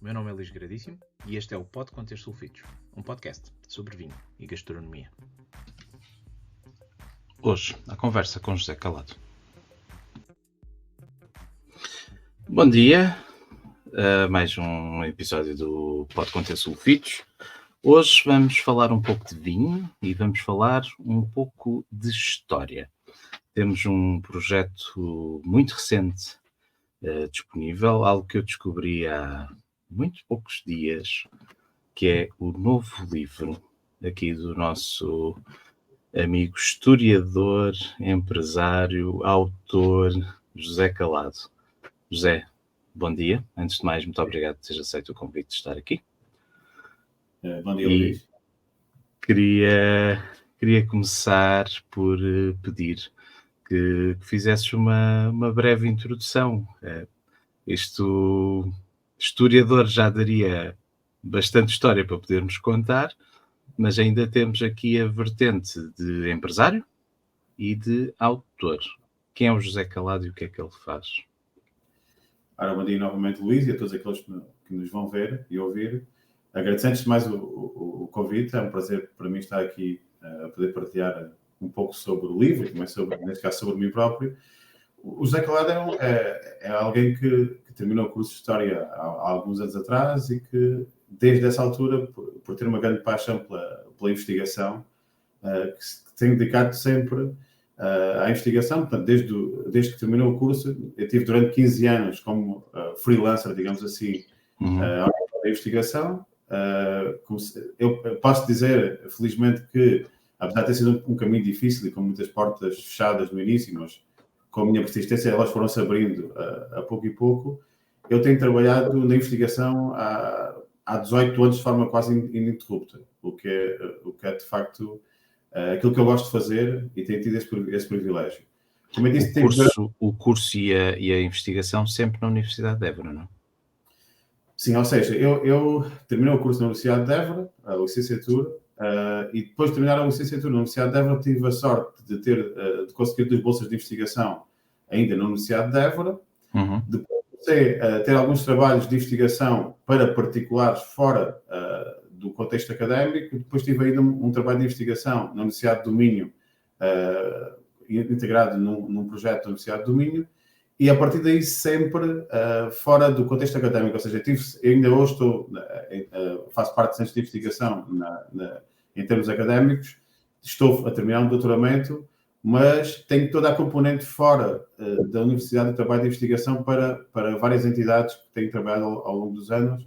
O meu nome é Luís Gradíssimo e este é o Pode Conter Sulfitos, um podcast sobre vinho e gastronomia. Hoje, a conversa com José Calado. Bom dia, mais um episódio do Pode Conter Sulfitos. Hoje vamos falar um pouco de vinho e vamos falar um pouco de história. Temos um projeto muito recente disponível, algo que eu descobri há muito poucos dias, que é o novo livro aqui do nosso amigo historiador, empresário, autor, José Calado. José, bom dia. Antes de mais, muito obrigado por teres aceito o convite de estar aqui. Bom dia, Luís. Queria começar por pedir que fizesses uma breve introdução. Historiador já daria bastante história para podermos contar, mas ainda temos aqui a vertente de empresário e de autor. Quem é o José Calado e o que é que ele faz? Ora, bom dia novamente, Luís, e a todos aqueles que nos vão ver e ouvir. Agradeço antes de mais o convite, é um prazer para mim estar aqui a poder partilhar um pouco sobre o livro e também, neste caso, sobre mim próprio. O José Calado é alguém que terminou o curso de História há alguns anos atrás e que, desde essa altura, por ter uma grande paixão pela investigação, que se tem dedicado sempre à investigação. Portanto, desde que terminou o curso, eu tive durante 15 anos como freelancer, digamos assim, da investigação. Eu posso dizer, felizmente, que, apesar de ter sido um caminho difícil e com muitas portas fechadas no início, mas com a minha persistência elas foram-se abrindo a pouco e pouco, eu tenho trabalhado na investigação há 18 anos de forma quase ininterrupta, o que é de facto aquilo que eu gosto de fazer e tenho tido esse privilégio. Como eu disse, o curso e a investigação sempre na Universidade de Évora, não é? Sim, ou seja, eu terminei o curso na Universidade de Évora, a licenciatura, e depois de terminar a licenciatura na Universidade de Évora tive a sorte de conseguir 2 bolsas de investigação ainda na Universidade de Évora. Depois comecei a ter alguns trabalhos de investigação para particulares fora do contexto académico. Depois tive ainda um trabalho de investigação na Universidade do Minho, integrado num projeto da Universidade do Minho, e a partir daí sempre fora do contexto académico. Ou seja, ainda hoje faço parte do centro de investigação em termos académicos, estou a terminar um doutoramento, mas tenho toda a componente fora da Universidade de Trabalho de Investigação para várias entidades que tenho trabalhado ao longo dos anos,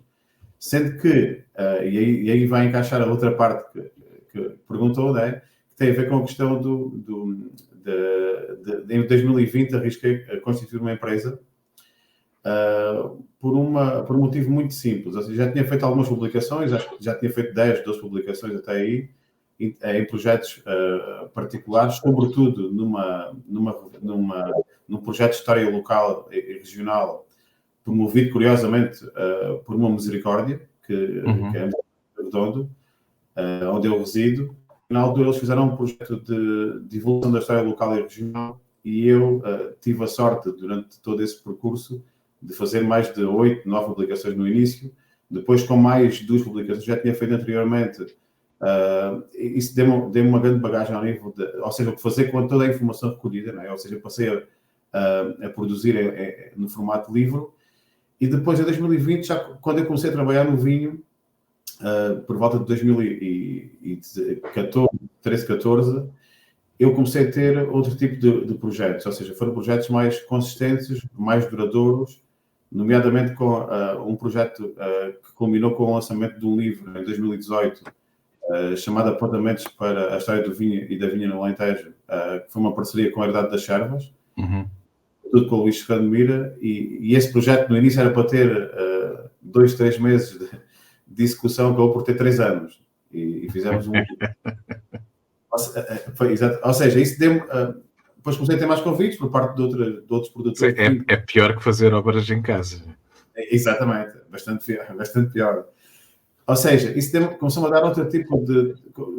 sendo que, e aí vai encaixar a outra parte que perguntou, né, que tem a ver com a questão em 2020 arrisquei a constituir uma empresa por um motivo muito simples. Ou seja, já tinha feito algumas publicações, acho que já tinha feito 10, 12 publicações até aí, em projetos particulares, sobretudo num projeto de história local e regional, promovido, curiosamente, por uma Misericórdia, que é Redondo, onde eu resido. Na altura, eles fizeram um projeto de divulgação da história local e regional e eu tive a sorte, durante todo esse percurso, de fazer mais de 8, 9 publicações no início. Depois, com mais 2 publicações que já tinha feito anteriormente, isso deu-me uma grande bagagem ao nível ou seja, o que fazer com toda a informação recolhida, não é? Ou seja, passei a produzir no formato livro. E depois, em 2020, já quando eu comecei a trabalhar no vinho, por volta de 2014, 13, 14, eu comecei a ter outro tipo de projetos, ou seja, foram projetos mais consistentes, mais duradouros, nomeadamente com um projeto que culminou com o lançamento de um livro em 2018, chamado Apontamentos para a História do Vinho e da Vinha no Alentejo, que foi uma parceria com a Herdade das Servas, tudo com o Luís Serrano Mira, e esse projeto no início era para ter 2, 3 meses de execução, acabou por ter 3 anos. E fizemos um... Foi exato. Ou seja, isso deu-me... depois comecei a ter mais convites por parte de outros produtores. É pior que fazer obras em casa. Exatamente. Bastante pior. Ou seja, isso começou a dar outro tipo de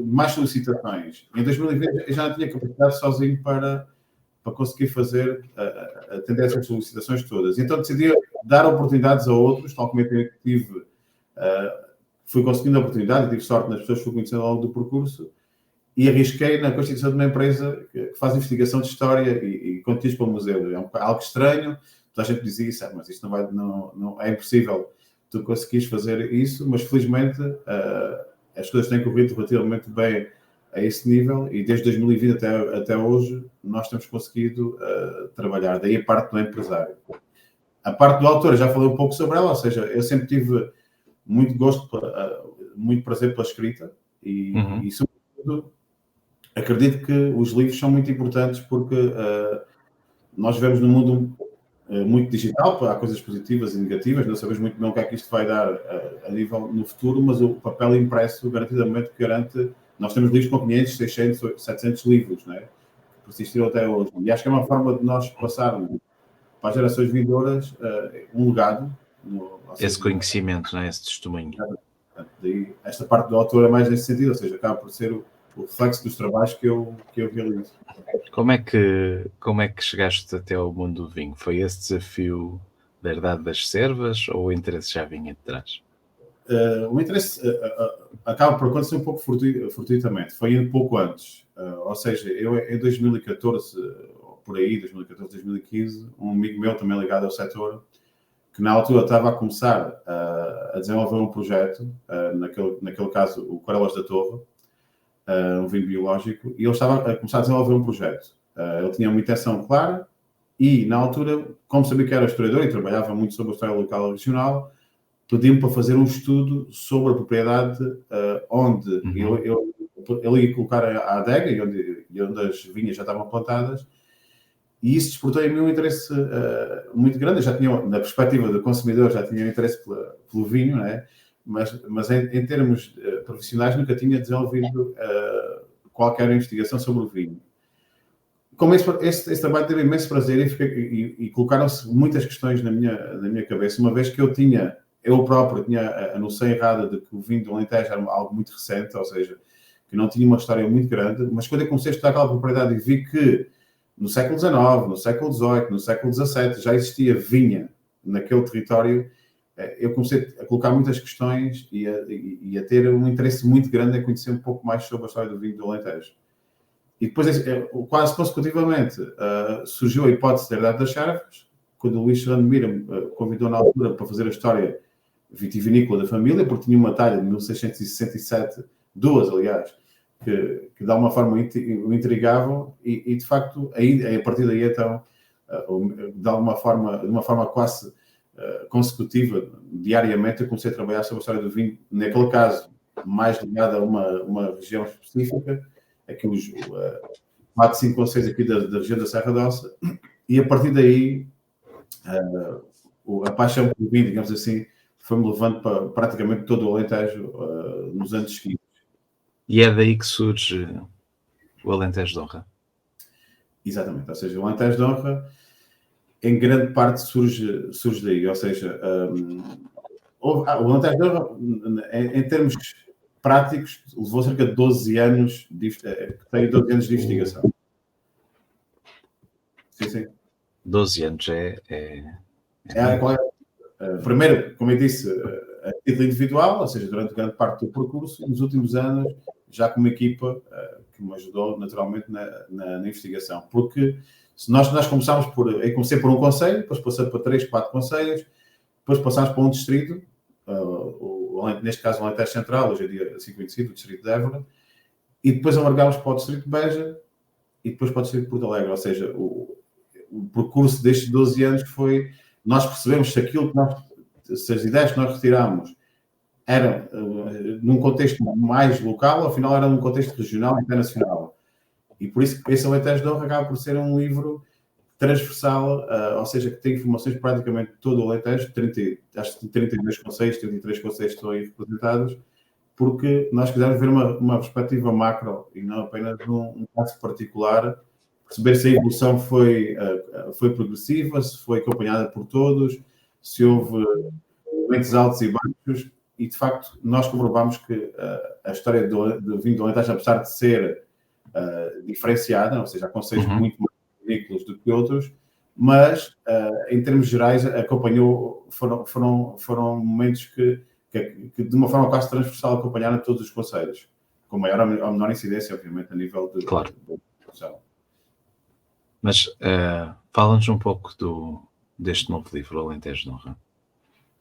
mais solicitações. Em 2020 eu já não tinha capacidade sozinho para para conseguir atender essas solicitações todas. Então decidi dar oportunidades a outros, tal como eu tive, fui conseguindo a oportunidade, tive sorte nas pessoas que fui conhecendo ao longo do percurso, e arrisquei na constituição de uma empresa que faz investigação de história e conteúdos para o museu. É algo estranho, toda a gente dizia isso, mas isto não é impossível tu conseguires fazer isso, mas felizmente as coisas têm corrido relativamente bem a esse nível, e desde 2020 até hoje nós temos conseguido trabalhar. Daí a parte do empresário. A parte do autor, já falei um pouco sobre ela, ou seja, eu sempre tive muito gosto, muito prazer pela escrita, e sobretudo acredito que os livros são muito importantes porque nós vivemos num mundo muito digital, há coisas positivas e negativas, não sabemos muito bem o que é que isto vai dar a nível no futuro, mas o papel impresso garantidamente garante. Nós temos livros com 500, 600, 700 livros, não é? Que persistiram até hoje. E acho que é uma forma de nós passarmos para as gerações vindouras um legado. Esse conhecimento, não é? Esse testemunho. Daí, esta parte do autor é mais nesse sentido, ou seja, acaba por ser o reflexo dos trabalhos que eu realizo. Como é que chegaste até ao mundo do vinho? Foi esse desafio da herdade das servas ou o interesse já vinha de trás? O interesse acaba por acontecer um pouco fortuitamente. Foi um pouco antes. Ou seja, eu em 2014, por aí, 2014, 2015, um amigo meu também ligado ao setor, que na altura estava a começar a desenvolver um projeto, naquele caso o Corelas da Torre, um vinho biológico, e ele estava a começar a desenvolver um projeto. Ele tinha uma intenção clara e, na altura, como sabia que era historiador e trabalhava muito sobre a história local e regional, pediu-me para fazer um estudo sobre a propriedade onde ele ia colocar a adega e onde as vinhas já estavam plantadas, e isso despertou em mim um interesse muito grande. Eu já tinha, na perspectiva do consumidor, já tinha um interesse pelo vinho, não é? Mas em termos profissionais nunca tinha desenvolvido qualquer investigação sobre o vinho. Como esse trabalho teve imenso prazer e colocaram-se muitas questões na minha cabeça, uma vez que eu próprio tinha a noção errada de que o vinho do Alentejo era algo muito recente, ou seja, que não tinha uma história muito grande, mas quando eu comecei a estudar aquela propriedade e vi que no século XIX, no século XVIII, no século XVII já existia vinha naquele território, eu comecei a colocar muitas questões e a ter um interesse muito grande em conhecer um pouco mais sobre a história do vinho do Alentejo. E depois, quase consecutivamente, surgiu a hipótese da herdade das servas, quando o Luís Serrano Mira me convidou na altura para fazer a história vitivinícola da família, porque tinha uma talha de 1667, duas, aliás, que de alguma forma o intrigavam e de facto, a partir daí, então, de uma forma quase consecutiva, diariamente, eu comecei a trabalhar sobre a história do vinho, naquele caso, mais ligado a uma região específica, aqui os 4, 5 concelhos aqui da região da Serra d'Ossa, e a partir daí a paixão pelo vinho, digamos assim, foi-me levando para praticamente todo o Alentejo nos anos seguintes. E é daí que surge o Alentejo de Honra? Exatamente, ou seja, o Alentejo de Honra em grande parte surge daí, ou seja, o Alentejo de Honra, em termos práticos, levou cerca de 12 anos, tem 12 anos de investigação. Sim. 12 anos primeiro, como eu disse, a título individual, ou seja, durante grande parte do percurso, e nos últimos anos, já com uma equipa que me ajudou naturalmente na investigação. Porque se nós começámos eu comecei por um concelho, depois passei para 3, 4 concelhos, depois passámos para um distrito, neste caso o Alentejo Central, hoje em dia assim conhecido, o distrito de Évora, e depois alargámos para o distrito de Beja e depois para o distrito de Porto Alegre. Ou seja, o percurso destes 12 anos foi, nós percebemos se as ideias que nós retirámos eram num contexto mais local, afinal era num contexto regional e internacional. E por isso esse Alentejo de Honra acaba por ser um livro transversal, ou seja, que tem informações praticamente de todo o Alentejo, acho que 32 concelhos, 33 concelhos estão aí representados, porque nós quisermos ver uma perspectiva macro e não apenas um caso particular, perceber se a evolução foi progressiva, se foi acompanhada por todos, se houve momentos altos e baixos, e de facto nós comprovamos que a história do vinho do Alentejo, apesar de ser diferenciada, ou seja, há concelhos muito mais vinícolas do que outros, mas em termos gerais foram momentos que de uma forma quase transversal acompanharam todos os concelhos, com maior ou menor incidência, obviamente, a nível de produção. Mas fala-nos um pouco deste novo livro, Alentejo de Honra.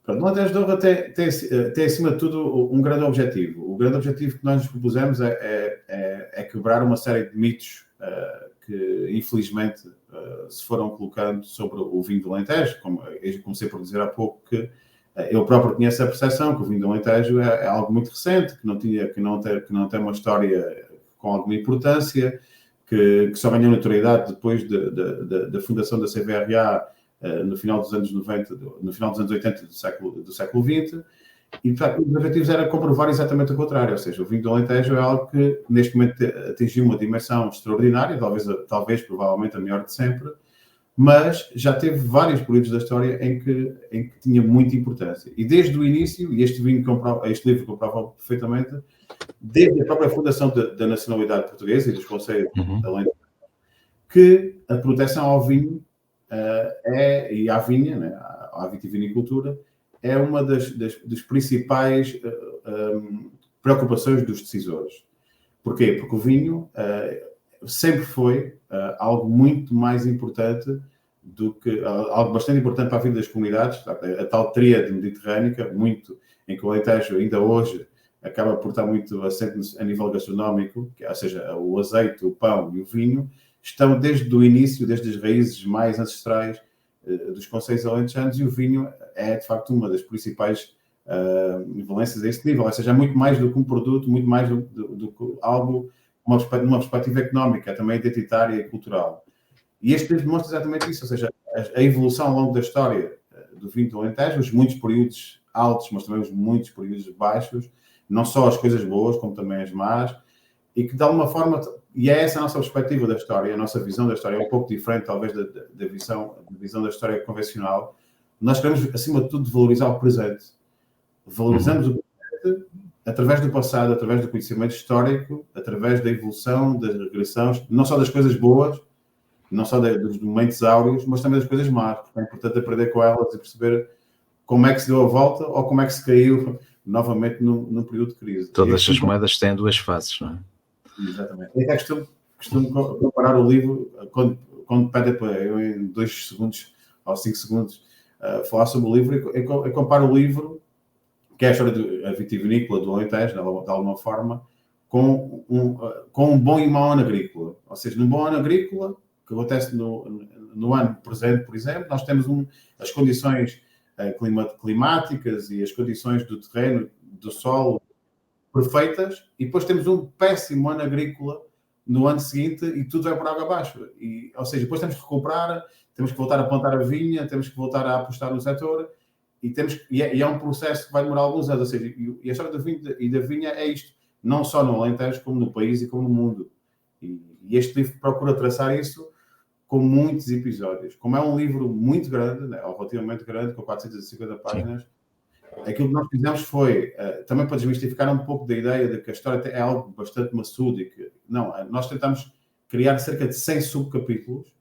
O Alentejo de Honra tem, acima de tudo, um grande objetivo. O grande objetivo que nós nos propusemos é quebrar uma série de mitos que, infelizmente, se foram colocando sobre o vinho do Alentejo. Como eu comecei por dizer há pouco, que eu próprio conheço a percepção que o vinho do Alentejo é algo muito recente, que não tem uma história com alguma importância, que só ganhou notoriedade depois da fundação da CVRA no final dos anos 90, no final dos anos 80 do século XX, e portanto, os objetivos era comprovar exatamente o contrário, ou seja, o vinho do Alentejo é algo que neste momento atingiu uma dimensão extraordinária, talvez provavelmente a melhor de sempre, mas já teve vários períodos da história em que tinha muita importância. E desde o início, e este livro comprova perfeitamente, desde a própria fundação da nacionalidade portuguesa e dos concelhos de Alentejo, que a proteção ao vinho e à vinha, né, à vitivinicultura, é uma das principais preocupações dos decisores. Porquê? Porque o vinho sempre foi algo muito mais importante algo bastante importante para a vida das comunidades, a tal tríade mediterrânica, muito em que o Alentejo ainda hoje acaba por estar muito assente a nível gastronómico, ou seja, o azeite, o pão e o vinho, estão desde o início, desde as raízes mais ancestrais dos concelhos alentejanos, e o vinho é, de facto, uma das principais valências a este nível, ou seja, é muito mais do que um produto, muito mais do que algo, numa perspectiva económica, também identitária e cultural. E este livro demonstra exatamente isso, ou seja, a evolução ao longo da história do vinho do Alentejo, os muitos períodos altos, mas também os muitos períodos baixos, não só as coisas boas, como também as más, e que de alguma forma, e é essa a nossa perspectiva da história, a nossa visão da história é um pouco diferente, talvez, da visão da história convencional. Nós queremos, acima de tudo, valorizar o presente. Valorizamos o presente através do passado, através do conhecimento histórico, através da evolução, das regressões, não só das coisas boas, não só dos momentos áureos, mas também das coisas más, porque é importante aprender com elas e perceber como é que se deu a volta ou como é que se caiu novamente num período de crise. Todas as moedas têm duas faces, não é? Exatamente. Eu costumo comparar o livro, quando pedem para eu em 2 segundos ou 5 segundos falar sobre o livro, eu comparo o livro, que é a história da vitivinícola do Alentejo, de alguma forma, com um bom e mau ano agrícola. Ou seja, num bom ano agrícola, que acontece no ano presente, por exemplo, nós temos as condições climáticas e as condições do terreno, do solo, perfeitas, e depois temos um péssimo ano agrícola no ano seguinte e tudo vai por água abaixo. Ou seja, depois temos que recuperar, temos que voltar a plantar a vinha, temos que voltar a apostar no setor, e é um processo que vai demorar alguns anos. Ou seja, e a história do vinho e da vinha é isto, não só no Alentejo, como no país e como no mundo. E este livro procura traçar isso com muitos episódios. Como é um livro muito grande, né, ou relativamente grande, com 450 páginas, aquilo que nós fizemos foi, também para desmistificar um pouco da ideia de que a história é algo bastante maçudo e que, não, nós tentamos criar cerca de 100 subcapítulos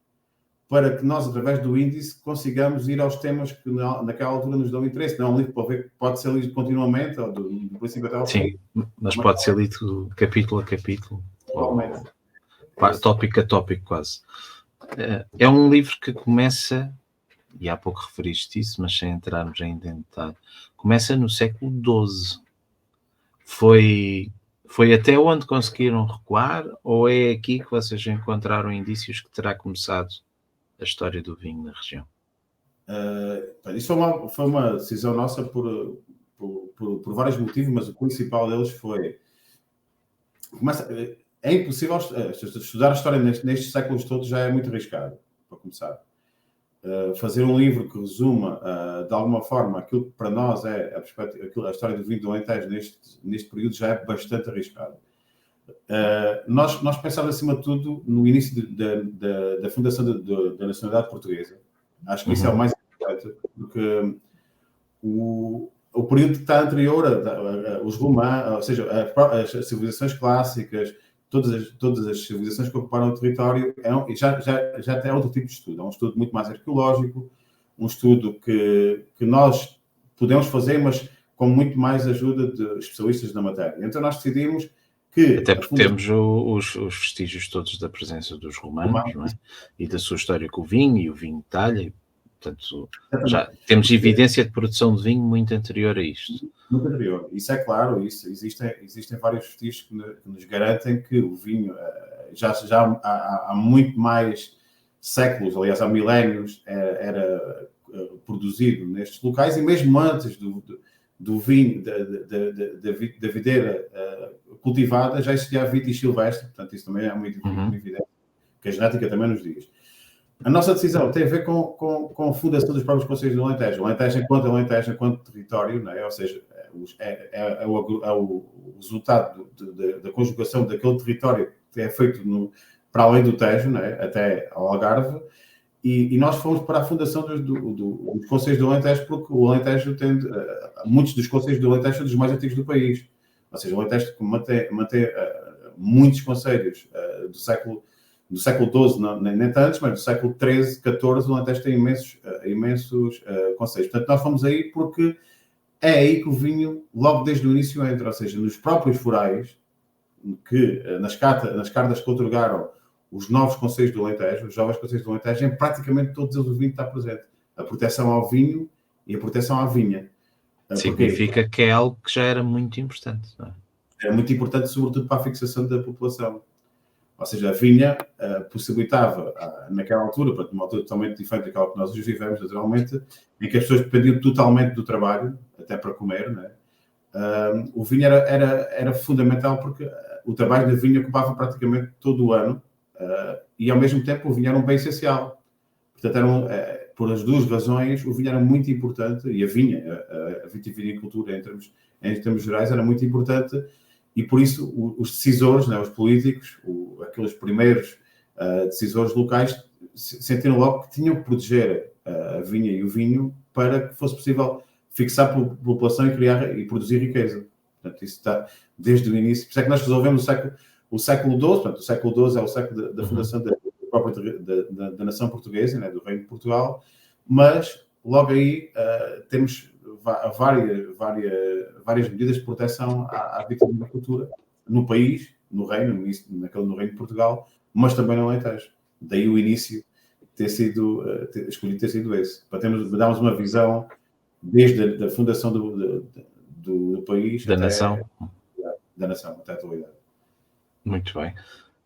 para que nós, através do índice, consigamos ir aos temas que naquela altura nos dão interesse. Não é um livro que pode ser lido continuamente, ou do princípio até ao fim. Sim, mas pode ser lido capítulo a capítulo, ou tópico a tópico quase. É um livro que começa, e há pouco referiste isso, mas sem entrarmos ainda em detalhe, começa no século XII. Foi até onde conseguiram recuar, ou é aqui que vocês encontraram indícios que terá começado a história do vinho na região? Isso foi uma decisão nossa por vários motivos, mas o principal deles foi... É impossível estudar a história nestes séculos todos, já é muito arriscado, para começar. Fazer um livro que resuma, de alguma forma, aquilo que para nós é a história do vinho do Alentejo neste período já é bastante arriscado. Nós pensávamos, acima de tudo, no início da fundação da nacionalidade portuguesa. Acho que isso é o mais importante, porque o período que está anterior, os romanos, ou seja, as civilizações clássicas, todas as civilizações que ocuparam o território, já tem outro tipo de estudo. É um estudo muito mais arqueológico, um estudo que nós podemos fazer, mas com muito mais ajuda de especialistas na matéria. Então nós decidimos que... Até porque temos os vestígios todos da presença dos romanos, não é? E da sua história com o vinho, e o vinho de talha, e, portanto, já temos evidência de produção de vinho muito anterior a isto. Muito anterior. Isso é claro, existem vários vestígios que nos garantem que o vinho já há muito mais séculos, aliás, há milénios, era produzido nestes locais, e mesmo antes do vinho, da videira cultivada, já existia a vitis silvestre, portanto, isso também é muito evidente, que a genética também nos diz. A nossa decisão tem a ver com a fundação dos próprios concelhos do Alentejo. O Alentejo enquanto território, não é? Ou seja, é o resultado da conjugação daquele território que é feito para além do Tejo, não é? Até ao Algarve, e nós fomos para a fundação dos concelhos do Alentejo, porque o Alentejo tem... muitos dos concelhos do Alentejo são dos mais antigos do país. Ou seja, o Alentejo mantém muitos concelhos do século XII, nem tantos, mas do século XIII, XIV, o Alentejo tem imensos concelhos. Portanto, nós fomos aí porque é aí que o vinho, logo desde o início, entra. Ou seja, nos próprios forais, que nas cartas que outorgaram os novos concelhos do Alentejo, os jovens concelhos do Alentejo, em praticamente todos eles o vinho está presente. A proteção ao vinho e a proteção à vinha. Significa que é algo que já era muito importante, não é? É muito importante, sobretudo para a fixação da população. Ou seja, a vinha possibilitava, naquela altura, uma altura totalmente diferente daquela que nós hoje vivemos, naturalmente, em que as pessoas dependiam totalmente do trabalho, até para comer, não é? O vinho era fundamental porque o trabalho da vinha ocupava praticamente todo o ano, e ao mesmo tempo o vinho era um bem essencial. Portanto, por as duas razões, o vinho era muito importante, e a vinha, a vitivinicultura em termos gerais, era muito importante, e por isso os decisores, né, os políticos, aqueles primeiros decisores locais, sentiram logo que tinham que proteger a vinha e o vinho para que fosse possível fixar a população e criar e produzir riqueza. Portanto, isso está desde o início. Por isso é que nós resolvemos o século XII, portanto, o século XII é o século da fundação da nação portuguesa, né, do Reino de Portugal, mas logo aí temos várias medidas de proteção à vitivinicultura no país, no Reino de Portugal, mas também no Alentejo. Daí o início escolhido ter sido esse, para darmos uma visão desde a fundação do país da nação, até a atualidade. Muito bem.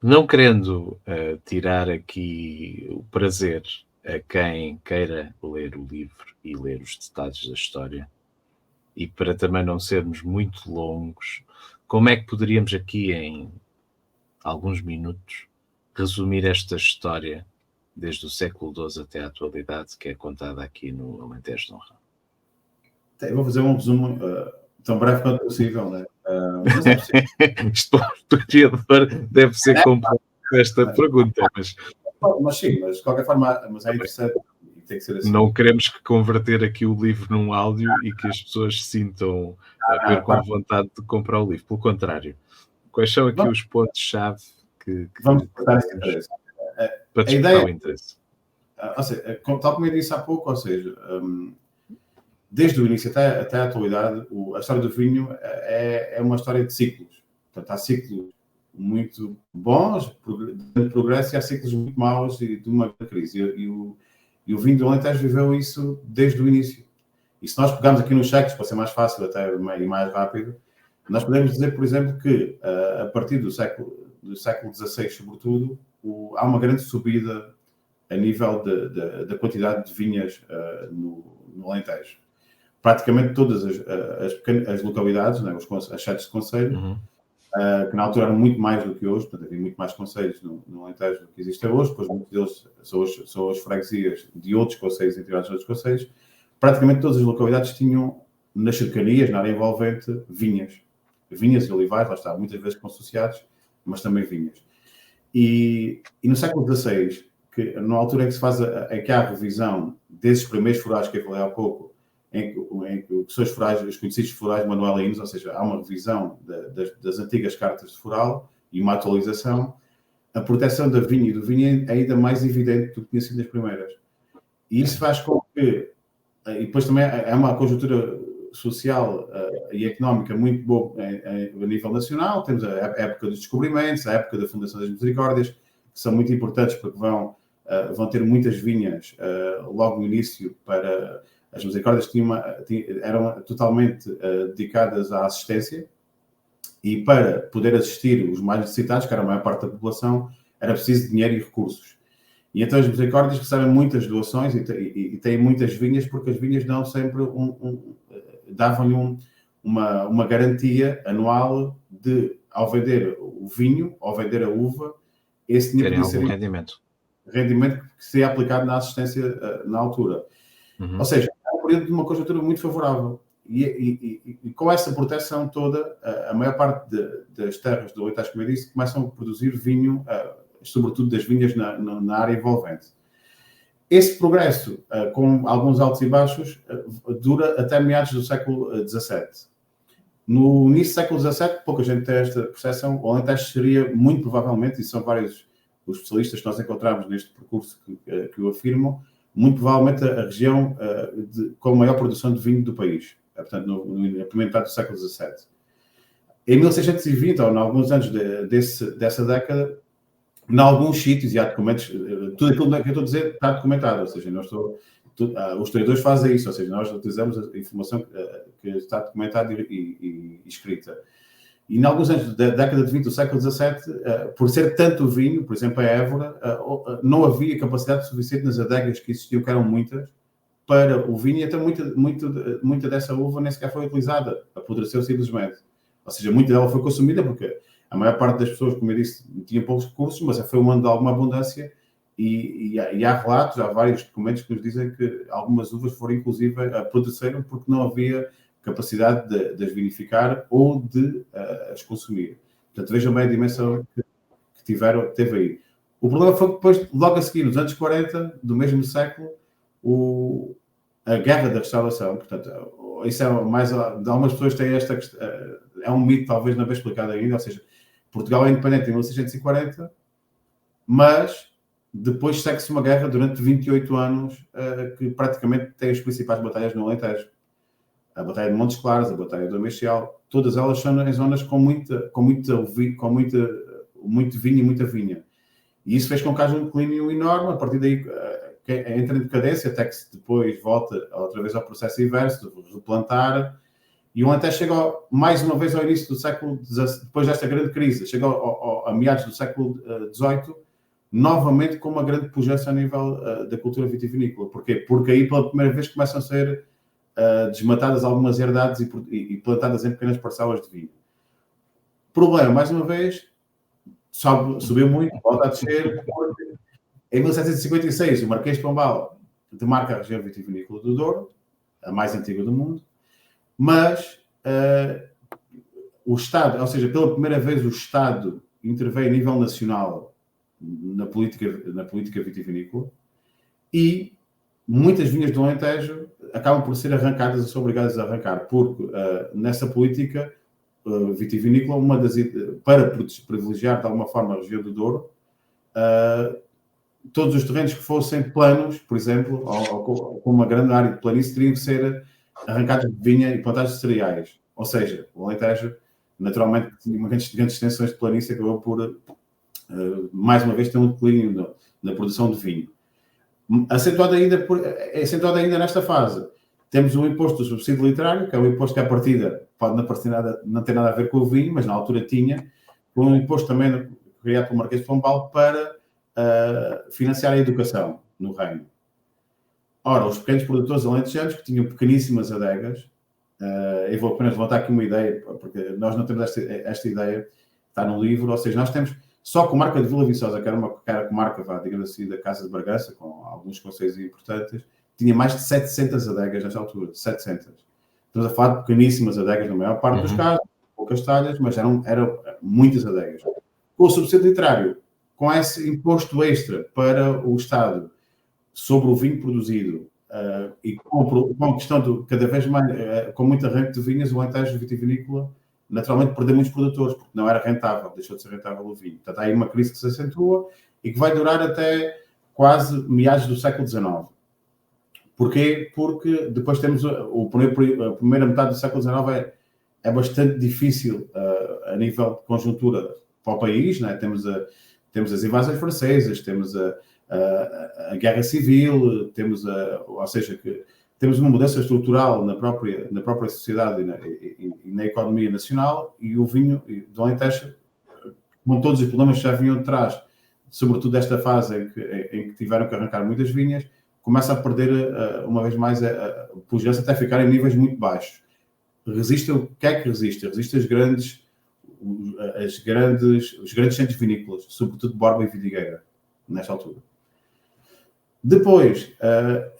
Não querendo tirar aqui o prazer a quem queira ler o livro e ler os detalhes da história, e para também não sermos muito longos, como é que poderíamos aqui, em alguns minutos, resumir esta história desde o século XII até à atualidade, que é contada aqui no Alentejo de Honrão? Eu vou fazer um resumo tão breve quanto possível, né? Mas é possível. Isto para o historiador deve ser complexo esta pergunta, mas sim, mas de qualquer forma, mas é interessante e tem que ser assim. Não queremos que converter aqui o livro num áudio e que as pessoas se sintam com vontade de comprar o livro. Pelo contrário, quais são aqui os pontos-chave que vamos cortar esse interesse? Para despertar o interesse? Ou seja, tal como eu disse há pouco, ou seja, desde o início até a atualidade, a história do vinho é uma história de ciclos. Portanto, há ciclos muito bons, de progresso, e há ciclos muito maus e de uma crise. E o vinho do Alentejo viveu isso desde o início. E se nós pegarmos aqui nos cheques, para ser mais fácil até e mais rápido, nós podemos dizer, por exemplo, que a partir do século XVI, sobretudo, há uma grande subida a nível da quantidade de vinhas no Alentejo. Praticamente todas as localidades, né, as sedes de concelho, que na altura eram muito mais do que hoje, portanto havia muito mais concelhos no Alentejo do que existem hoje, depois muitos deles são as freguesias de outros concelhos integrados em outros concelhos. Praticamente todas as localidades tinham, nas cercanias, na área envolvente, vinhas e olivais, lá está, muitas vezes consociados, mas também vinhas. E no século XVI, na altura em que se faz em que há a revisão desses primeiros forais que eu falei há pouco, em que são os conhecidos forais manuelinos, ou seja, há uma revisão das antigas cartas de foral, e uma atualização, a proteção da vinha e do vinho é ainda mais evidente do que tinha sido nas primeiras. E isso faz com que, e depois também é uma conjuntura social e económica muito boa a nível nacional. Temos a época dos descobrimentos, a época da Fundação das Misericórdias, que são muito importantes porque vão ter muitas vinhas logo no início para... As Misericórdias eram totalmente dedicadas à assistência, e para poder assistir os mais necessitados, que era a maior parte da população, era preciso dinheiro e recursos. E então as Misericórdias recebem muitas doações e têm muitas vinhas, porque as vinhas dão sempre davam-lhe uma garantia anual de, ao vender o vinho, ao vender a uva, esse dinheiro podia ser rendimento que seria aplicado na assistência na altura. Ou seja, é um período de uma conjuntura muito favorável. E com essa proteção toda, a maior parte das terras do Alentejo, como eu disse, começam a produzir vinho, sobretudo das vinhas na área envolvente. Esse progresso, com alguns altos e baixos, dura até meados do século XVII. No início do século XVII, pouca gente tem esta percepção, o Alentejo seria, muito provavelmente, e são vários os especialistas que nós encontramos neste percurso que o afirmam, muito provavelmente a região com a maior produção de vinho do país, portanto, na primeira metade do século XVII. Em 1620, ou em alguns anos dessa década, em alguns sítios, e há documentos, tudo aquilo que eu estou a dizer está documentado, ou seja, os historiadores fazem isso, ou seja, nós utilizamos a informação que está documentada e escrita. E em alguns anos da década de 20 do século XVII, por ser tanto vinho, por exemplo, a Évora, não havia capacidade suficiente nas adegas que existiam, que eram muitas, para o vinho, e até muita dessa uva nem sequer foi utilizada, apodreceu simplesmente. Ou seja, muita dela foi consumida porque a maior parte das pessoas, como eu disse, tinha poucos recursos, mas foi um ano de alguma abundância, e há relatos, há vários documentos que nos dizem que algumas uvas foram, inclusive, apodreceram porque não havia capacidade de as vinificar ou de as consumir. Portanto, vejam bem a dimensão que teve aí. O problema foi que depois, logo a seguir, nos anos 40 do mesmo século, a Guerra da Restauração, portanto, isso é mais... Algumas pessoas têm esta questão, é um mito talvez não bem explicado ainda, ou seja, Portugal é independente em 1640, mas depois segue-se uma guerra durante 28 anos que praticamente tem as principais batalhas no Alentejo. A Batalha de Montes Claros, a Batalha do Meixal, todas elas são em zonas com muito vinho e muita vinha. E isso fez com que haja um declínio enorme, a partir daí entra em decadência, até que depois volta outra vez ao processo inverso, de replantar, e o Alentejo chega mais uma vez ao início do século XVII, depois desta grande crise, chega a meados do século XVIII, novamente com uma grande pujança a nível da cultura vitivinícola. Porquê? Porque aí pela primeira vez começam a ser desmatadas algumas herdades e plantadas em pequenas parcelas de vinho. Problema, mais uma vez, subiu muito, volta a descer. Em 1756, o Marquês de Pombal demarca a região vitivinícola do Douro, a mais antiga do mundo, mas o Estado, ou seja, pela primeira vez o Estado intervém a nível nacional na política vitivinícola, e muitas vinhas do Alentejo acabam por ser arrancadas ou são obrigadas a arrancar, porque nessa política vitivinícola, para privilegiar de alguma forma a região do Douro, todos os terrenos que fossem planos, por exemplo, ou com uma grande área de planície, teriam que ser arrancados de vinha e plantados de cereais. Ou seja, o Alentejo, naturalmente, tinha uma grandes extensões de planície, acabou por, mais uma vez, ter um declínio na produção de vinho. Acentuado ainda nesta fase, temos o imposto do subsídio literário, que é um imposto que, à partida, pode não ter nada a ver com o vinho, mas na altura tinha, um imposto também criado pelo Marquês de Pombal para financiar a educação no reino. Ora, os pequenos produtores alentejanos, que tinham pequeníssimas adegas, eu vou apenas levantar aqui uma ideia, porque nós não temos esta ideia, está no livro, ou seja, nós temos só a comarca de Vila Viçosa, que era a comarca, digamos assim, da Casa de Bragança, com alguns concelhos importantes, tinha mais de 700 adegas nesta altura, 700. Estamos a falar de pequeníssimas adegas, na maior parte dos casos, poucas talhas, mas eram muitas adegas. Com o subsídio literário, com esse imposto extra para o Estado sobre o vinho produzido e com a questão de cada vez mais, com muito arranque de vinhas, o Alentejo vitivinícola naturalmente perder muitos produtores, porque não era rentável, deixou de ser rentável o vinho. Portanto, há aí uma crise que se acentua e que vai durar até quase meados do século XIX. Porquê? Porque depois temos a primeira metade do século XIX é bastante difícil a nível de conjuntura para o país, né? Temos as invasões francesas, temos a guerra civil, ou seja, que temos uma mudança estrutural na própria sociedade e na economia nacional, e o vinho do Alentejo, com todos os problemas que já vinham de trás, sobretudo desta fase em que tiveram que arrancar muitas vinhas, começa a perder uma vez mais a pujança até ficar em níveis muito baixos. Resiste o que é que resiste? Resiste os grandes centros vinícolas, sobretudo Borba e Vidigueira, nesta altura. Depois,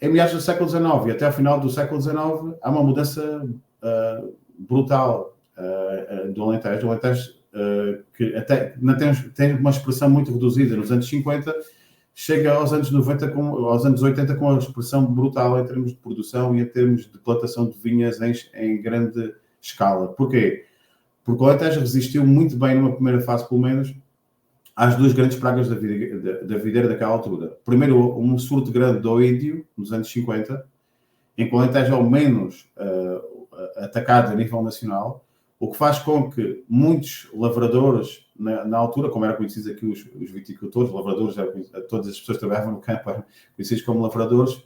em meados do século XIX e até ao final do século XIX, há uma mudança brutal do Alentejo. O Alentejo, que até tem uma expressão muito reduzida nos anos 50, chega aos anos 90, aos anos 80 com uma expressão brutal em termos de produção e em termos de plantação de vinhas em grande escala. Porquê? Porque o Alentejo resistiu muito bem, numa primeira fase pelo menos, às duas grandes pragas da videira daquela altura. Primeiro, um surto grande do oídio, nos anos 50, em que o Alentejo é o menos atacado a nível nacional, o que faz com que muitos lavradores, na altura, como eram conhecidos aqui os viticultores, lavradores, todas as pessoas que trabalhavam no campo eram conhecidos como lavradores,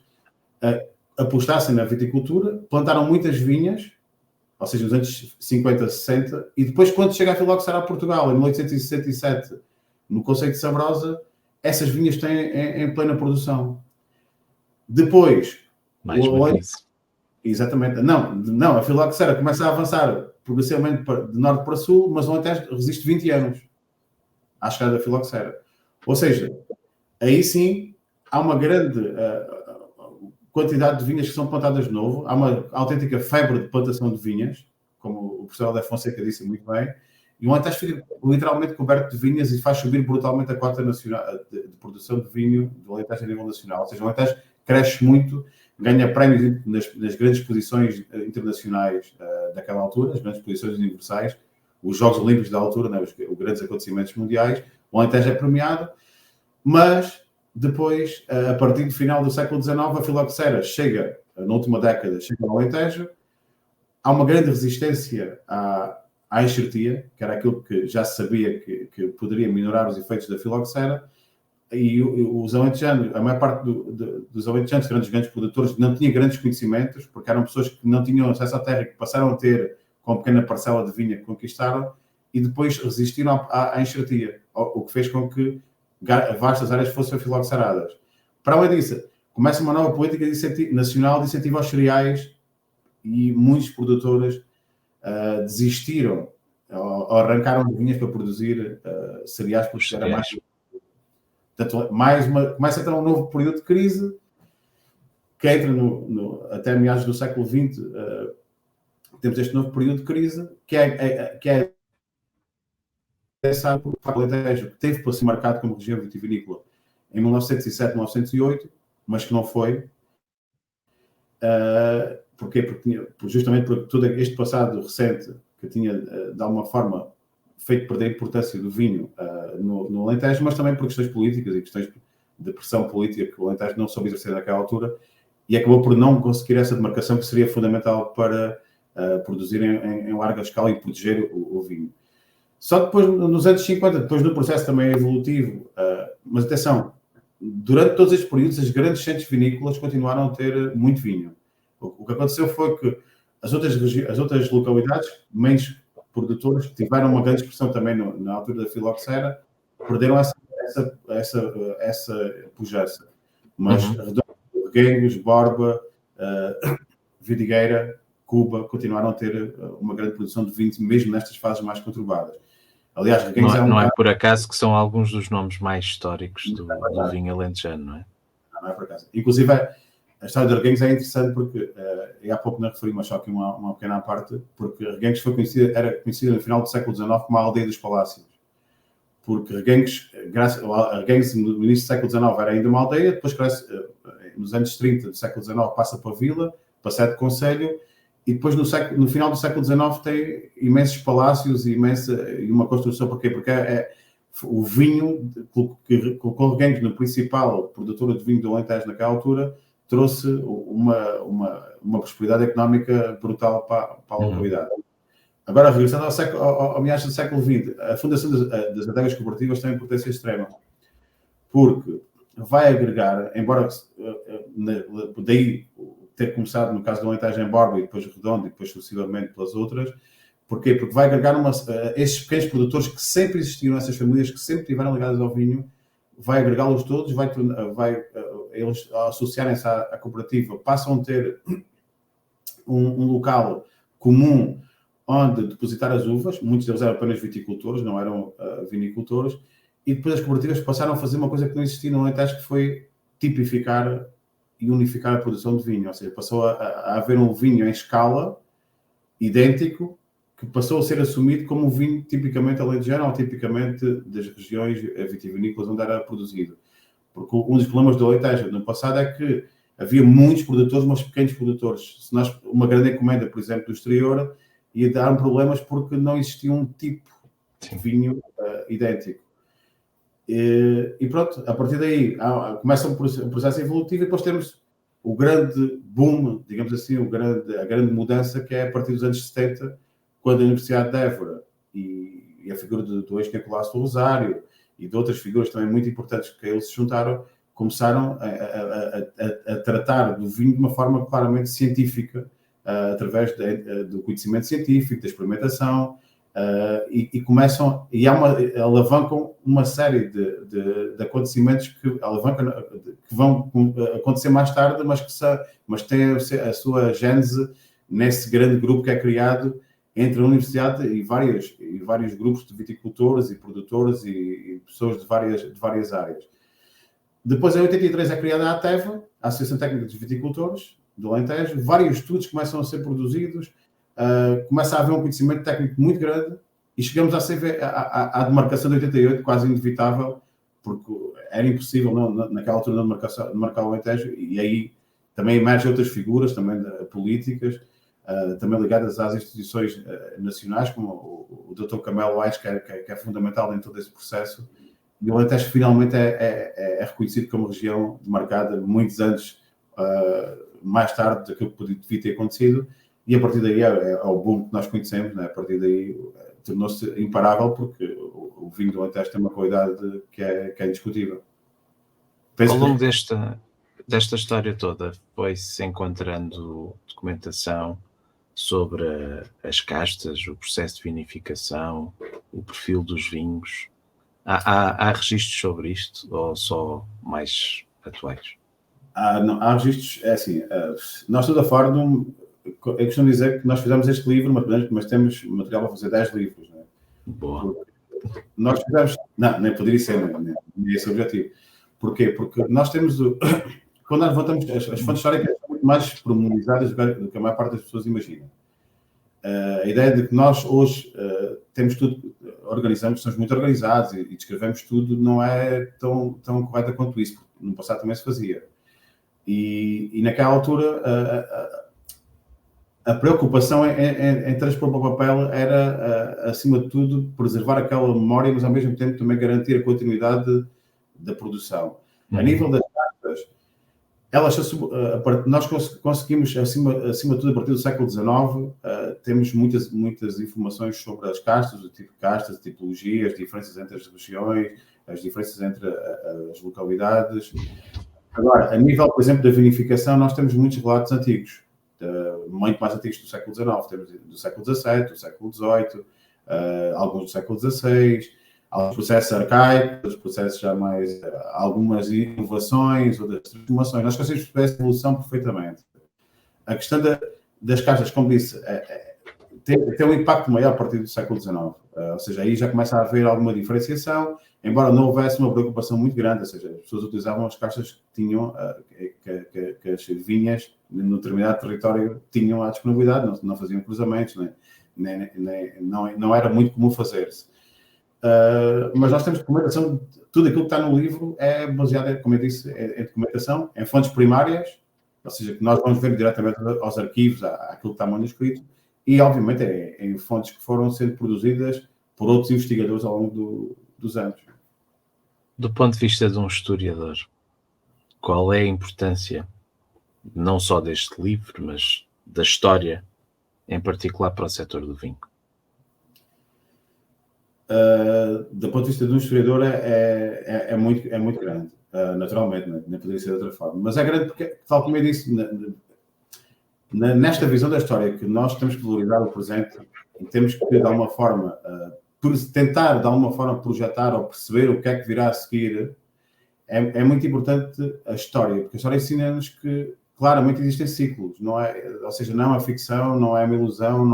apostassem na viticultura, plantaram muitas vinhas, ou seja, nos anos 50, 60, e depois, quando chega a filoxera a Portugal, em 1867, no Conceito de Sabrosa, essas vinhas têm em plena produção. Depois... Mais uma crise. Exatamente. Não, a filoxera começa a avançar progressivamente de norte para sul, mas o Alentejo resiste 20 anos à chegada da filoxera. Ou seja, aí sim há uma grande quantidade de vinhas que são plantadas de novo, há uma autêntica febre de plantação de vinhas, como o professor Alder Fonseca disse muito bem, e o Alentejo fica literalmente coberto de vinhas e faz subir brutalmente a cota nacional de produção de vinho do Alentejo a nível nacional. Ou seja, o Alentejo cresce muito, ganha prémios nas grandes exposições internacionais daquela altura, as grandes exposições universais, os Jogos Olímpicos da altura, né, os grandes acontecimentos mundiais. O Alentejo é premiado, mas depois, a partir do final do século XIX, a filoxera chega, na última década, chega ao Alentejo. Há uma grande resistência à enxertia, que era aquilo que já se sabia que poderia minorar os efeitos da filoxera, e os alentejanos, a maior parte dos alentejanos, que eram dos grandes produtores, não tinha grandes conhecimentos, porque eram pessoas que não tinham acesso à terra, que passaram a ter, com uma pequena parcela de vinha que conquistaram, e depois resistiram à enxertia, o que fez com que vastas áreas fossem filoxeradas. Para além disso, começa uma nova política nacional de incentivo aos cereais, e muitos produtores desistiram ou arrancaram de vinhas para produzir cereais, porque era mais... Portanto, começa então um novo período de crise, que entra até meados do século XX, temos este novo período de crise, que é sabe, o Alentejo, que teve para ser marcado como região vitivinícola em 1907, 1908, mas que não foi. Porquê? Justamente porque todo este passado recente, que tinha, de alguma forma, feito perder a importância do vinho no Alentejo, mas também por questões políticas e questões de pressão política que o Alentejo não soube exercer naquela altura, e acabou por não conseguir essa demarcação que seria fundamental para produzir em larga escala e proteger o vinho. Só depois, nos anos 50, depois do processo também evolutivo, mas atenção, durante todos estes períodos, as grandes centros vinícolas continuaram a ter muito vinho. O que aconteceu foi que as outras localidades, menos produtoras, que tiveram uma grande expressão também na altura da filoxera, perderam essa pujança. Mas Reguengos, Borba, Vidigueira, Cuba, continuaram a ter uma grande produção de vinho, mesmo nestas fases mais conturbadas. Aliás, Reguengos não é por acaso que são alguns dos nomes mais históricos do vinho alentejano, não é? Não é por acaso. Inclusive, a história de Reguengos é interessante porque, e há pouco não referi, mas só aqui uma pequena parte, porque Reguengos era conhecida no final do século XIX como a aldeia dos palácios. Porque Reguengos, no início do século XIX, era ainda uma aldeia, depois cresce, nos anos 30 do século XIX, passa para a vila, para sede de concelho, E depois, no final do século XIX, tem imensos palácios e uma construção. Porquê? Porque o vinho, que colocou Reguengos no principal produtor de vinho do Alentejo naquela altura, trouxe uma prosperidade económica brutal para a localidade. Agora, regressando ao meados do século XX, a fundação das adegas cooperativas tem importância extrema, porque vai agregar, embora daí ter começado no caso do Alentejo em Borba e depois Redondo e depois sucessivamente pelas outras. Porquê? Porque vai agregar estes pequenos produtores que sempre existiram, essas famílias que sempre estiveram ligadas ao vinho, vai agregá-los todos, eles associarem-se à cooperativa, passam a ter um local comum onde depositar as uvas. Muitos deles eram apenas viticultores, não eram vinicultores, e depois as cooperativas passaram a fazer uma coisa que não existia no Alentejo, que foi tipificar e unificar a produção de vinho. Ou seja, passou a haver um vinho em escala idêntico, que passou a ser assumido como um vinho tipicamente alentejano ou tipicamente das regiões vitivinícolas onde era produzido. Porque um dos problemas do Alentejo no passado é que havia muitos produtores, mas pequenos produtores. Uma grande encomenda, por exemplo, do exterior, ia dar problemas porque não existia um tipo de vinho idêntico. E pronto, a partir daí começa um processo evolutivo e depois temos o grande boom, digamos assim, a grande mudança, que é a partir dos anos 70, quando a Universidade de Évora e a figura do ex-Nicolau do Rosário e de outras figuras também muito importantes que eles se juntaram, começaram a tratar do vinho de uma forma claramente científica, através do conhecimento científico, da experimentação, e começam, e alavancam uma série de acontecimentos que vão acontecer mais tarde, mas têm a sua gênese nesse grande grupo que é criado entre a universidade e vários grupos de viticultores e produtores e pessoas de várias áreas. Depois, em 83, é criada a ATEVA, a Associação Técnica dos Viticultores do Alentejo. Vários estudos começam a ser produzidos, começa a haver um conhecimento técnico muito grande e chegamos à demarcação de 88, quase inevitável, porque era impossível naquela altura não demarcar o Alentejo, e aí também emergem outras figuras também políticas, também ligadas às instituições nacionais, como o Dr. Camelo Aires, que é fundamental em todo esse processo. E o Alentejo finalmente é reconhecido como região demarcada muitos anos mais tarde daquilo que devia ter acontecido, e a partir daí é o boom que nós conhecemos, né? A partir daí tornou-se imparável, porque o vinho do Alentejo tem uma qualidade que é indiscutível. Ao longo desta história toda, foi-se encontrando documentação sobre as castas, o processo de vinificação, o perfil dos vinhos. Há registros sobre isto ou só mais atuais? Não, há registros, é assim, nós estamos a falar eu costumo dizer que nós fizemos este livro, mas temos material para fazer 10 livros. Né? Boa. Nós fizemos, não, nem poderia ser, nem esse é o objetivo. Porquê? Porque nós temos, quando nós levantamos as fontes históricas, são muito mais pormenorizadas do que a maior parte das pessoas imagina. A ideia de que nós hoje temos tudo, somos muito organizados e descrevemos tudo, não é tão correta quanto isso, porque no passado também se fazia. E naquela altura a preocupação em transpor para o papel era, acima de tudo, preservar aquela memória, mas ao mesmo tempo também garantir a continuidade da produção. A nível das cartas, nós conseguimos, acima de tudo, a partir do século XIX, temos muitas informações sobre as castas, o tipo de castas, a tipologia, as diferenças entre as regiões, as diferenças entre as localidades. Agora, a nível, por exemplo, da vinificação, nós temos muitos relatos antigos, muito mais antigos do século XIX, temos do século XVII, do século XVIII, alguns do século XVI, alguns processos arcaicos, outros processos já mais, algumas inovações, outras transformações. Nós conseguimos perceber essa evolução perfeitamente. A questão das castas, como disse, tem um impacto maior a partir do século XIX. Ou seja, aí já começa a haver alguma diferenciação, embora não houvesse uma preocupação muito grande. Ou seja, as pessoas utilizavam as castas que tinham, que as vinhas, no determinado território, tinham à disponibilidade, não faziam cruzamentos, não era muito comum fazer-se. Mas nós temos documentação, tudo aquilo que está no livro é baseado, como eu disse, em documentação, em fontes primárias, ou seja, que nós vamos ver diretamente aos arquivos, àquilo que está manuscrito, e obviamente em fontes que foram sendo produzidas por outros investigadores ao longo dos anos. Do ponto de vista de um historiador, qual é a importância, não só deste livro, mas da história, em particular para o setor do vinho? Do ponto de vista de um historiador é muito grande, naturalmente, não poderia ser de outra forma. Mas é grande porque, tal como eu disse, nesta visão da história, que nós temos que valorizar o presente e temos que, de alguma forma, tentar, de alguma forma, projetar ou perceber o que é que virá a seguir, é muito importante a história, porque a história ensina-nos que, claramente, existem ciclos, não é? Ou seja, não é uma ficção, não é uma ilusão,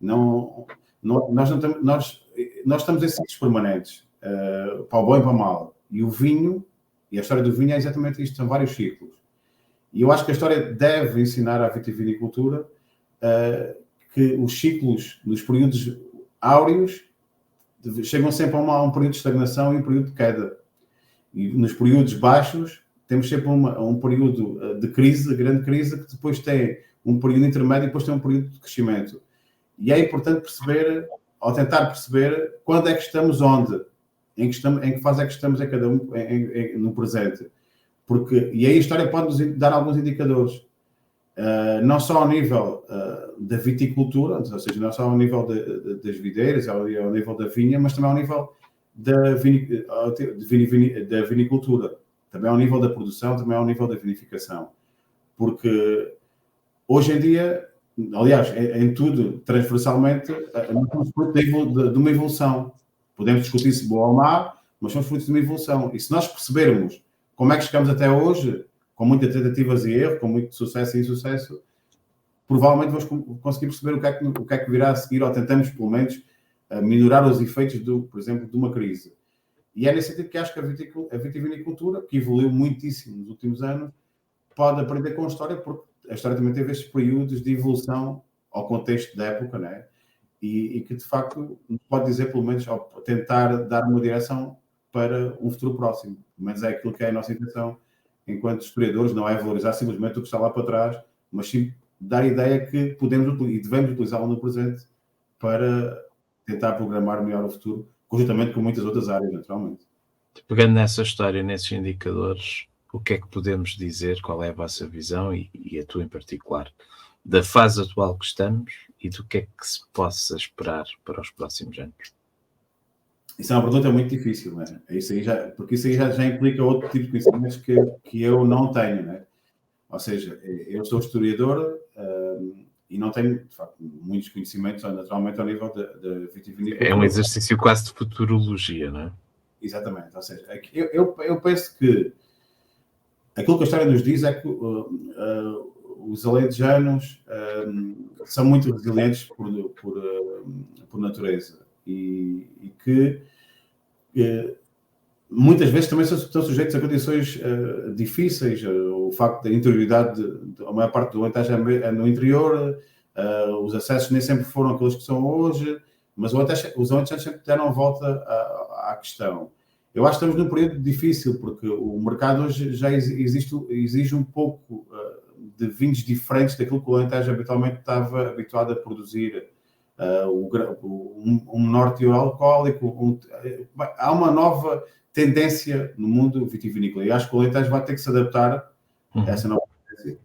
nós estamos em ciclos permanentes, para o bom e para o mal. E o vinho, e a história do vinho é exatamente isto, são vários ciclos. E eu acho que a história deve ensinar à vitivinicultura que os ciclos, nos períodos áureos, chegam sempre a um período de estagnação e um período de queda. E nos períodos baixos, temos sempre um período de crise, de grande crise, que depois tem um período intermédio e depois tem um período de crescimento. E é importante perceber, ou tentar perceber, quando é que estamos onde, em que fase é que estamos em cada um no presente. E aí a história pode nos dar alguns indicadores, não só ao nível da viticultura, ou seja, não só ao nível das videiras, ao nível da vinha, mas também ao nível da vinicultura, também ao nível da produção, também ao nível da vinificação. Porque hoje em dia, aliás, em tudo, transversalmente, nós somos fruto de uma evolução. Podemos discutir se boa ou má, mas somos fruto de uma evolução. E se nós percebermos como é que chegamos até hoje, com muitas tentativas e erros, com muito sucesso e insucesso, provavelmente vamos conseguir perceber o que é que virá a seguir, ou tentamos, pelo menos, minorar os efeitos, por exemplo, de uma crise. E é nesse sentido que acho que a vitivinicultura, que evoluiu muitíssimo nos últimos anos, pode aprender com a história, porque a história também teve estes períodos de evolução ao contexto da época, não é? E que, de facto, nos pode dizer, pelo menos, ou tentar dar uma direção para um futuro próximo. Mas é aquilo que é a nossa intenção enquanto historiadores, não é valorizar simplesmente o que está lá para trás, mas sim dar a ideia que podemos e devemos utilizá-lo no presente para tentar programar melhor o futuro, conjuntamente com muitas outras áreas, naturalmente. Pegando nessa história, nesses indicadores, o que é que podemos dizer, qual é a vossa visão e a tua em particular, da fase atual que estamos e do que é que se possa esperar para os próximos anos? Isso é uma pergunta muito difícil, não é? Porque isso aí já implica outro tipo de conhecimentos que eu não tenho, não é? Ou seja, eu sou historiador e não tenho, de facto, muitos conhecimentos, naturalmente, ao nível da vitivinicultura. É um exercício quase de futurologia, não é? Exatamente. Ou seja, eu penso que aquilo que a história nos diz é que os alentejanos são muito resilientes por natureza e que muitas vezes também estão sujeitos a condições difíceis. O facto da interioridade, a maior parte do Alentejo é no interior, os acessos nem sempre foram aqueles que são hoje, mas os alentejanos sempre deram a volta à questão. Eu acho que estamos num período difícil, porque o mercado hoje já exige um pouco de vinhos diferentes daquilo que o Alentejo habitualmente estava habituado a produzir. Um menor teor alcoólico. Há uma nova tendência no mundo vitivinícola e acho que o Alentejo vai ter que se adaptar a essa nova tendência.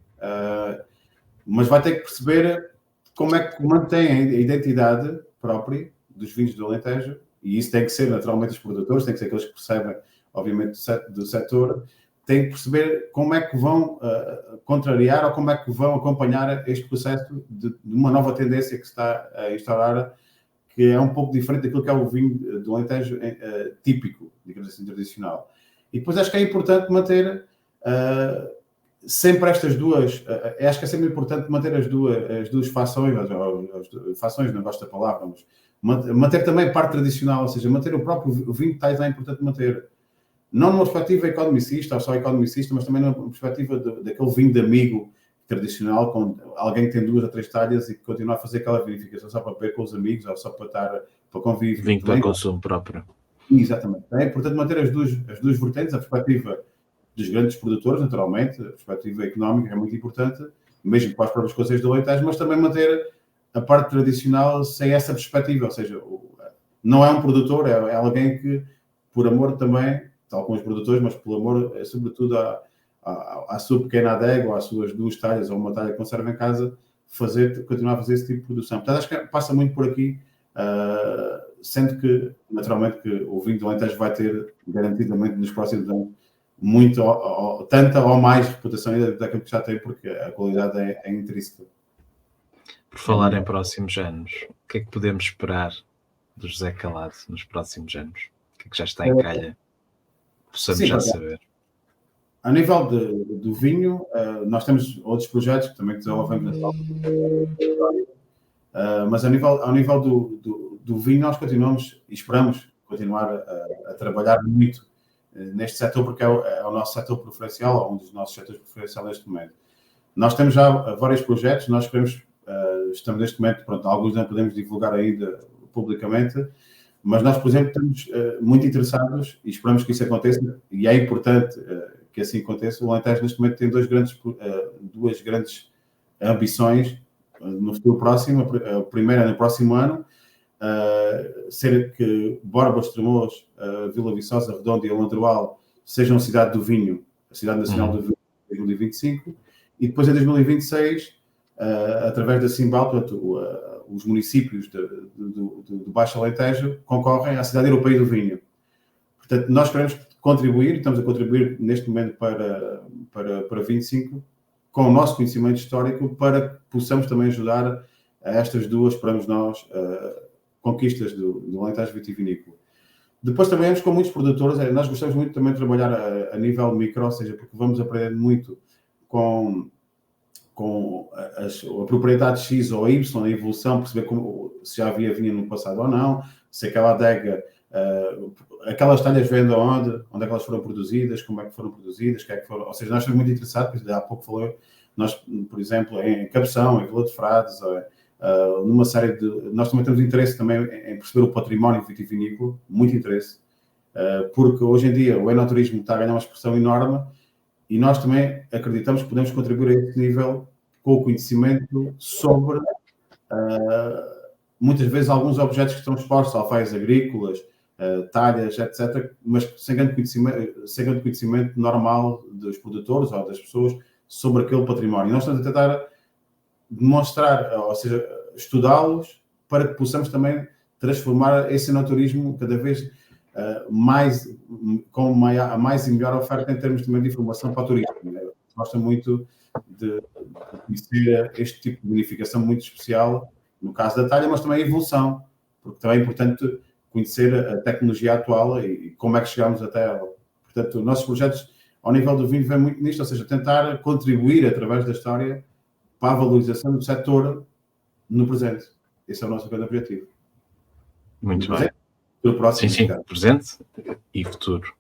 Mas vai ter que perceber como é que mantém a identidade própria dos vinhos do Alentejo, e isso tem que ser naturalmente os produtores, tem que ser aqueles que percebem, obviamente, do setor, têm que perceber como é que vão contrariar ou como é que vão acompanhar este processo de uma nova tendência que se está a instaurar, que é um pouco diferente daquilo que é o vinho do Alentejo típico, digamos assim, tradicional. E depois acho que é importante manter sempre estas duas, acho que é sempre importante manter as duas fações, fações, não gosto da palavra, mas manter também a parte tradicional, ou seja, manter o próprio vinho de tais é importante manter. Não numa perspectiva economicista, ou só economicista, mas também numa perspectiva daquele vinho de amigo tradicional, com alguém que tem 2 ou 3 talhas e que continua a fazer aquela vinificação só para beber com os amigos ou só para conviver. Vinho para consumo próprio. Exatamente. É importante manter as duas vertentes, a perspectiva dos grandes produtores, naturalmente, a perspectiva económica é muito importante, mesmo para os próprios concelhos do Alentejo, mas também manter a parte tradicional sem essa perspectiva, ou seja, não é um produtor, é alguém que, por amor também, tal como os produtores, mas por amor, sobretudo, à sua pequena adega, ou às suas 2 talhas, ou uma talha que conserva em casa, continuar a fazer esse tipo de produção. Portanto, acho que passa muito por aqui, sendo que, naturalmente, que o vinho do Alentejo vai ter, garantidamente, nos próximos anos, tanta ou mais reputação ainda daquilo que já tem, porque a qualidade é intrínseca. Por falar em próximos anos, o que é que podemos esperar do José Calado nos próximos anos? O que é que já está em calha? Possamos já saber. A nível do vinho, nós temos outros projetos que também desenvolvemos nessa mas ao nível do vinho, nós continuamos e esperamos continuar a trabalhar muito neste setor, porque é o nosso setor preferencial, ou um dos nossos setores preferenciais neste momento. Nós temos já vários projetos, nós queremos, estamos neste momento, pronto, alguns não podemos divulgar ainda publicamente, mas nós, por exemplo, estamos muito interessados e esperamos que isso aconteça, e é importante que assim aconteça. O Alentejo, neste momento, tem duas grandes ambições no futuro próximo. A primeira, no próximo ano, ser que Borba, Estremoz, Vila Viçosa, Redonda e Alondroal sejam cidade do vinho, a cidade nacional do vinho em 2025, e depois em 2026, através da Simbal, portanto, os municípios do Baixo Alentejo concorrem à cidade europeia do vinho. Portanto, nós queremos contribuir, estamos a contribuir neste momento para 25, com o nosso conhecimento histórico, para que possamos também ajudar a estas duas, esperamos nós, conquistas do Alentejo vitivinícola. Depois trabalhamos com muitos produtores, nós gostamos muito também de trabalhar a nível micro, ou seja, porque vamos aprender muito com a propriedade X ou Y, a evolução, perceber se já havia vinho no passado ou não, se aquela adega, aquelas talhas vêm de onde é que elas foram produzidas, como é que foram produzidas, ou seja, nós estamos muito interessados, porque há pouco falei, nós, por exemplo, em Cabeção, em Vila de Frades, numa série de... Nós também temos interesse também em perceber o património vitivinícola, muito interesse, porque hoje em dia o enoturismo está a ganhar uma expressão enorme e nós também acreditamos que podemos contribuir a esse nível com o conhecimento sobre, muitas vezes, alguns objetos que estão expostos, alfaias agrícolas, talhas, etc., mas sem grande conhecimento normal dos produtores ou das pessoas sobre aquele património. E nós estamos a tentar demonstrar, ou seja, estudá-los para que possamos também transformar esse enoturismo cada vez com mais e melhor oferta em termos também de informação para o turismo. Gosta muito de conhecer este tipo de bonificação muito especial, no caso da talha, mas também a evolução, porque também é importante conhecer a tecnologia atual e como é que chegamos até ela. Portanto, nossos projetos, ao nível do vinho, vêm muito nisto, ou seja, tentar contribuir através da história para a valorização do setor no presente. Esse é o nosso grande objetivo. Muito no bem. Do próximo, sim, presente e futuro.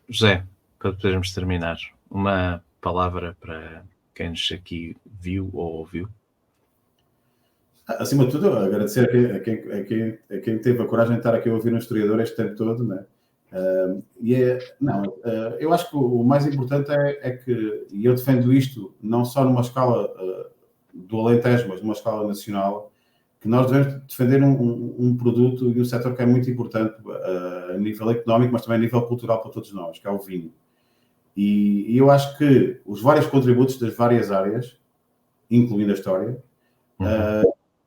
José, para podermos terminar, uma palavra para quem nos aqui viu ou ouviu? Acima de tudo, agradecer a quem teve a coragem de estar aqui a ouvir um historiador este tempo todo, né? Eu acho que o mais importante é que, e eu defendo isto não só numa escala do Alentejo, mas numa escala nacional, que nós devemos defender um produto e um setor que é muito importante a nível económico, mas também a nível cultural para todos nós, que é o vinho. E eu acho que os vários contributos das várias áreas, incluindo a história,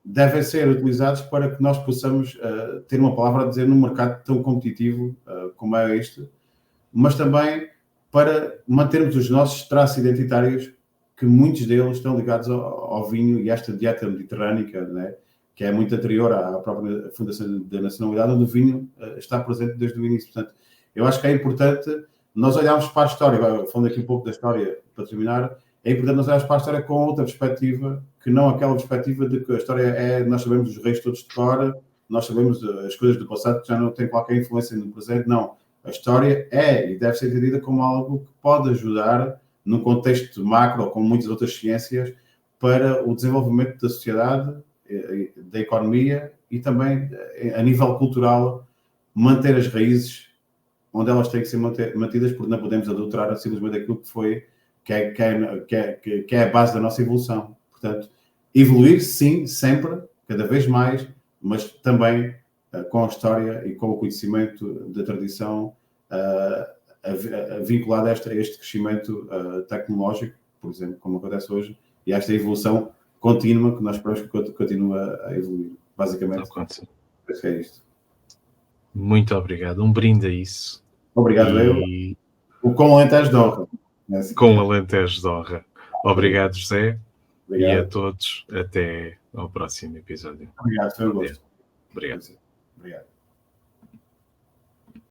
devem ser utilizados para que nós possamos ter uma palavra a dizer num mercado tão competitivo como é este, mas também para mantermos os nossos traços identitários, que muitos deles estão ligados ao vinho e a esta dieta mediterrânica, né, que é muito anterior à própria fundação da nacionalidade, onde o vinho está presente desde o início. Portanto, eu acho que é importante nós olharmos para a história, falando aqui um pouco da história para terminar, é importante nós olharmos para a história com outra perspectiva, que não aquela perspectiva de que a história nós sabemos os reis todos de cor, nós sabemos as coisas do passado que já não têm qualquer influência no presente. Não. A história e deve ser entendida como algo que pode ajudar, num contexto macro, como muitas outras ciências, para o desenvolvimento da sociedade, da economia e também, a nível cultural, manter as raízes onde elas têm que ser mantidas, porque não podemos adulterar simplesmente aquilo que foi, que é a base da nossa evolução. Portanto, evoluir, sim, sempre, cada vez mais, mas também com a história e com o conhecimento da tradição vinculado a este crescimento tecnológico, por exemplo, como acontece hoje, e a esta evolução contínua que nós esperamos que continue a evoluir. Basicamente, acho que é isto. Muito obrigado. Um brinde a isso. Obrigado, eu. Com Alentejo de honra. Com Alentejo de honra. Obrigado, José. Obrigado. E a todos, até ao próximo episódio. Obrigado, foi um gosto. Obrigado. Obrigado.